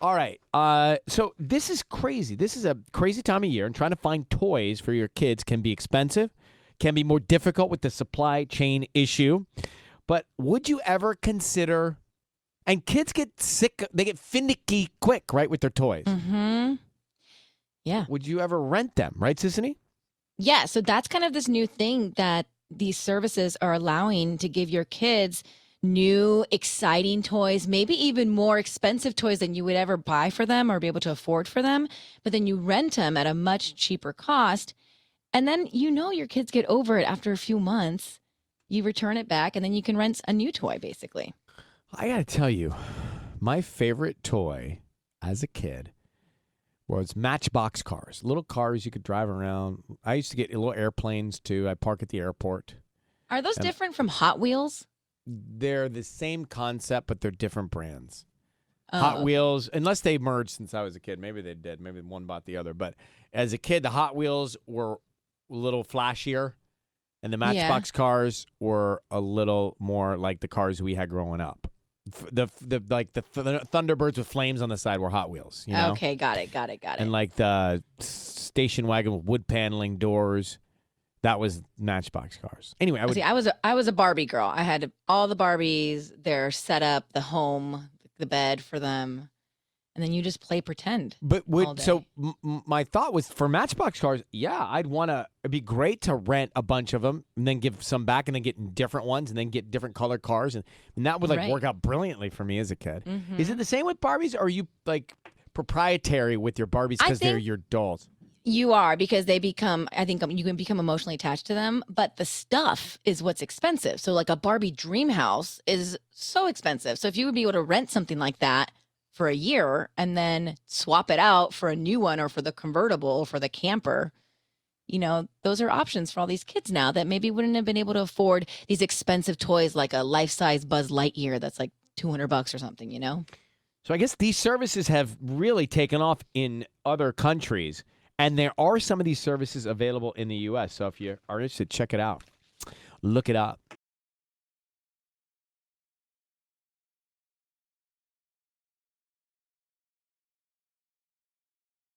All right. So this is crazy. This is a crazy time of year, and trying to find toys for your kids can be expensive, can be more difficult with the supply chain issue. But would you ever consider, and kids get sick, they get finicky quick, right, with their toys. Mm-hmm. Yeah. Would you ever rent them, right, Sissany? Yeah. So that's kind of this new thing that these services are allowing to give your kids new, exciting toys, maybe even more expensive toys than you would ever buy for them or be able to afford for them. But then you rent them at a much cheaper cost. And then your kids get over it after a few months. You return it back and then you can rent a new toy, basically. I got to tell you, my favorite toy as a kid was Matchbox cars. Little cars you could drive around. I used to get little airplanes, too. I park at the airport. Are those different from Hot Wheels? They're the same concept, but they're different brands. Oh. Hot Wheels, unless they merged since I was a kid. Maybe they did. Maybe one bought the other. But as a kid, the Hot Wheels were a little flashier, and the Matchbox cars were a little more like the cars we had growing up. The Thunderbirds with flames on the side were Hot Wheels. You know? Okay, got it. And like the station wagon with wood paneling doors. That was Matchbox cars. Anyway, I was a Barbie girl. I had all the Barbies, their setup, the home, the bed for them, and then you just play pretend. But my thought was for Matchbox cars, yeah, I'd want to. It'd be great to rent a bunch of them and then give some back, and then get different ones, and then get different colored cars, and that would work out brilliantly for me as a kid. Mm-hmm. Is it the same with Barbies, or are you like proprietary with your Barbies because they're your dolls? You are, because I think you can become emotionally attached to them, but the stuff is what's expensive. So like a Barbie dream house is so expensive. So if you would be able to rent something like that for a year and then swap it out for a new one or for the convertible or for the camper, those are options for all these kids now that maybe wouldn't have been able to afford these expensive toys like a life-size Buzz Lightyear that's like $200 or something, So I guess these services have really taken off in other countries. And there are some of these services available in the U.S. So if you are interested, check it out. Look it up.